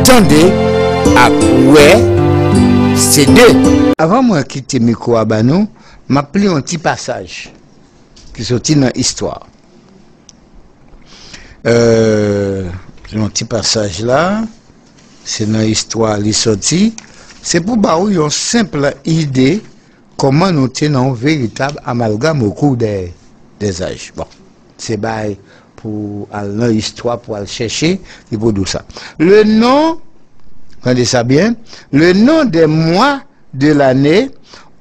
tendez à quoi c'est deux. Avant moi quitter micro à Banou, m'a pris un petit passage qui sorti dans l'histoire. Un petit passage là, c'est dans l'histoire qui sorti. C'est pour avoir une simple idée comment nous tenons un véritable amalgame au cours des âges. Bon, c'est pour aller dans l'histoire, pour aller chercher, et pour tout ça. Le nom, regardez ça bien, le nom des mois de l'année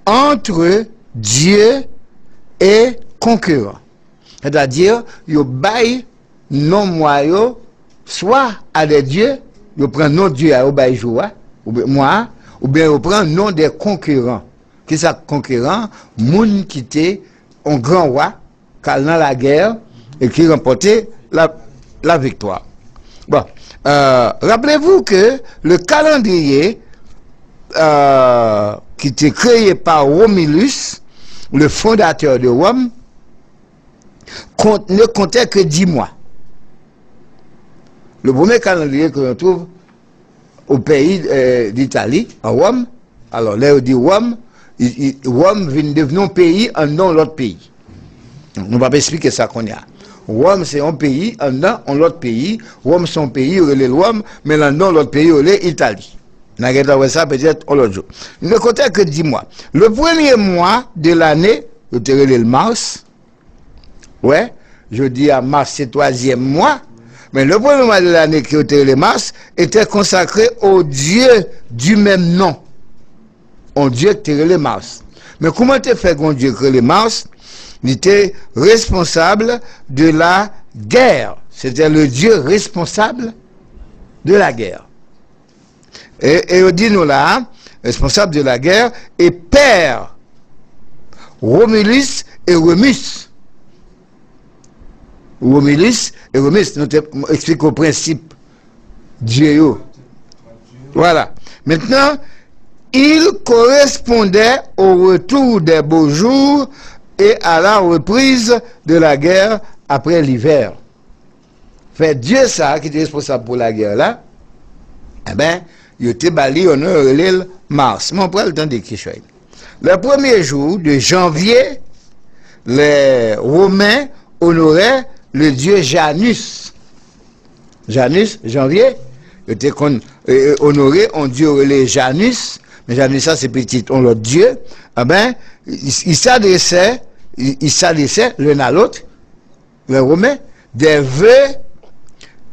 entre Dieu et concurrent. C'est-à-dire, il bail non mois, soit à des dieux, il prend non Dieu à bail jour, ou bien moi, ou bien il prend nom des concurrents. Qui ça concurrent? Moun qui était un grand roi, qui a dans la guerre et qui remportait la victoire. Bon, rappelez-vous que le calendrier qui était créé par Romulus, le fondateur de Rome, ne comptait que 10 mois. Le premier calendrier que l'on trouve au pays d'Italie, à Rome, alors là on dit Rome, Rome vient devenir un pays en non l'autre pays. Nous ne pouvons pas expliquer ça qu'on y a. Rome c'est un pays en non l'autre pays. Rome c'est un pays où il est Rome, mais en non l'autre pays où il est Italie. Nous avons ça peut-être l'autre jour. Ne comptait que 10 mois. Le premier mois de l'année, vous avez le mars. Ouais, je dis à mars c'est 3e mois. Mais le premier mois de l'année qui était le mars était consacré au Dieu du même nom. Un Dieu qui était le Mars. Mais comment tu fais qu'un Dieu qui était le Mars? Il était responsable de la guerre. C'était le Dieu responsable de la guerre. Et on dit nous là, responsable de la guerre, et père Romulus et Remus. Romulus et Remus, nous expliquons au principe Dieu. Voilà. Maintenant, il correspondait au retour des beaux jours et à la reprise de la guerre après l'hiver. Fait Dieu ça, qui était responsable pour la guerre là, eh bien, il était bali en l'île Mars. Mais on prend le temps d'écrire. Le premier jour de janvier, les Romains honoraient le dieu Janus. Janus, janvier, il était honoré, on dieu relais Janus. Mais Janus, ça c'est petit, on l'autre dieu. Eh ben, il s'adressait l'un à l'autre, les Romains, des vœux,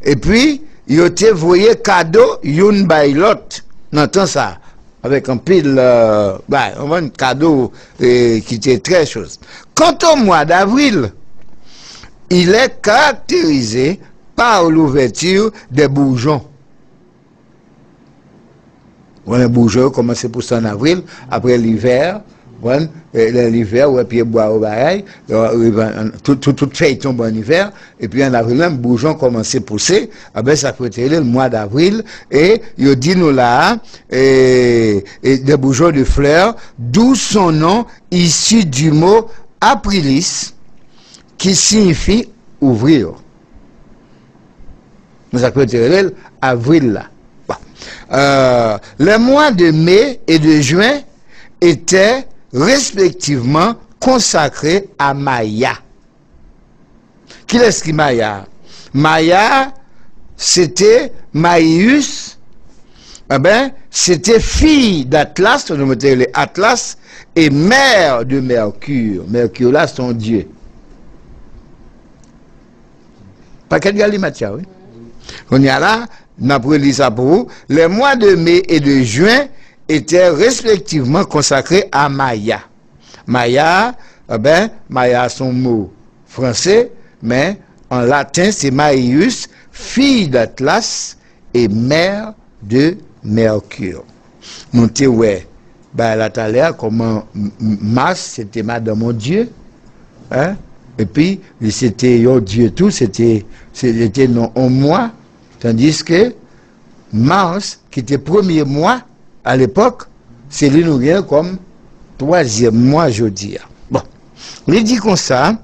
et puis, il était voyé cadeau, une by l'autre. On entend ça, avec un pile, on voit un cadeau qui était très chose. Quant au mois d'avril, il est caractérisé par l'ouverture des bourgeons. Les bourgeons commencent pour ça en avril, après l'hiver, l'hiver, ouais, puis bois au barail, toute feuille tombe en hiver, et puis en avril, les bourgeons commencent à pousser, ben ça peut être le mois d'avril, et il dit nous là, et des bourgeons de fleurs, d'où son nom, issu du mot aprilis, qui signifie ouvrir. Mais ça peut être avril là. Les mois de mai et de juin étaient respectivement consacrés à Maya. Qui est-ce qui Maya? Maya, c'était Maïus, c'était fille d'Atlas, on mettait Atlas, et mère de Mercure. Mercure là, c'est son dieu. Pas qu'elle gagne Mathia, oui. On y a là, n'apprenez ça pour vous. Les mois de mai et de juin étaient respectivement consacrés à Maya. Maya, Maya, son mot français, mais en latin, c'est Maïus, fille d'Atlas et mère de Mercure. Montez, ouais, là, tout à l'heure, comment Mars, c'était Madame mon Dieu, hein? Et puis, c'était un Dieu tout, c'était non un mois, tandis que Mars, qui était premier mois à l'époque, c'est lui nous vient comme 3e mois, je dis. Bon, il dit comme ça,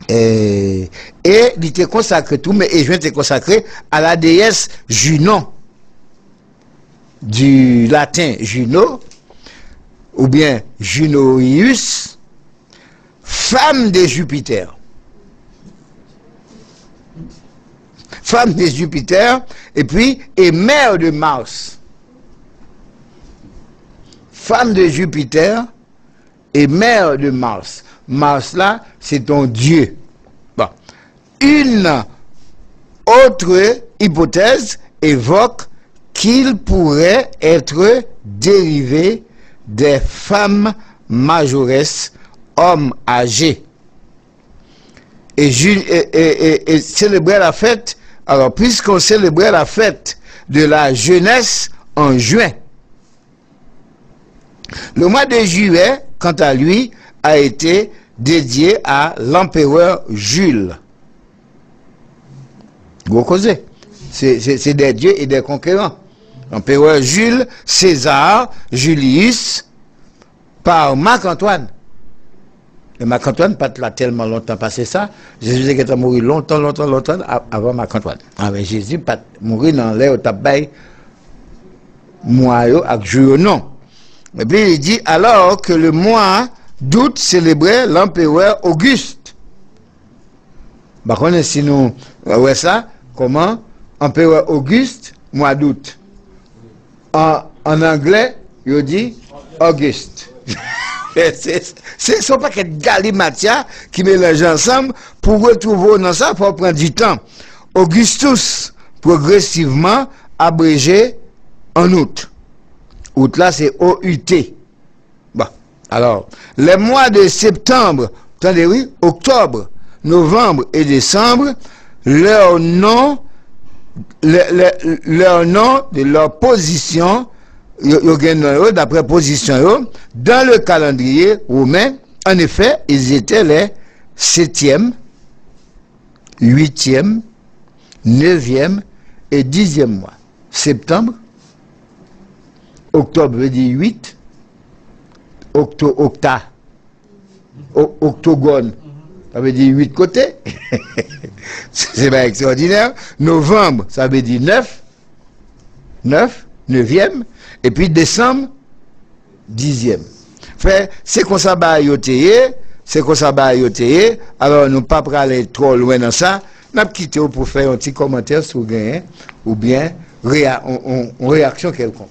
et il était consacré tout, mais et je était consacré à la déesse Junon. du latin Juno, ou bien Junoius, femme de Jupiter. Femme de Jupiter, et puis, et mère de Mars. Femme de Jupiter et mère de Mars. Mars là, c'est ton Dieu. Bon. Une autre hypothèse évoque qu'il pourrait être dérivé des femmes majoresses, hommes âgés. Et célébrer la fête, alors puisqu'on célébrait la fête de la jeunesse en juin, le mois de juillet, quant à lui, a été dédié à l'empereur Jules. Gros causé. C'est des dieux et des conquérants. L'empereur Jules, César, Julius, par Marc-Antoine. Et Marc-Antoine, pas là tellement longtemps passé ça. Jésus est mort longtemps avant Marc-Antoine. Ah, mais Jésus pas mourir dans l'air au tabac, mois avec jour non. Et puis il dit alors que le mois d'août célébrait l'empereur Auguste. Par contre, si nous voyons ça, comment empereur Auguste, mois d'août. En anglais, il dit Auguste. C'est son paquet de galimatia qui mélange ensemble pour retrouver dans ça, pour prendre du temps. Augustus, progressivement abrégé en août. Août là, c'est OUT. Bon, alors, les mois de septembre, attendez, oui, octobre, novembre et décembre, leur nom de leur position, d'après position, dans le calendrier romain, en effet, ils étaient les 7e, 8e, 9e et 10e mois. Septembre, octobre veut dire 8, octogone, ça veut dire 8 côtés. C'est pas extraordinaire. Novembre, ça veut dire 9e, et puis décembre, 10e. Fait, c'est qu'on s'abat alors nous pas pour aller trop loin dans ça, nous quitté pour faire un petit commentaire sur gain, ou bien une réaction quelconque.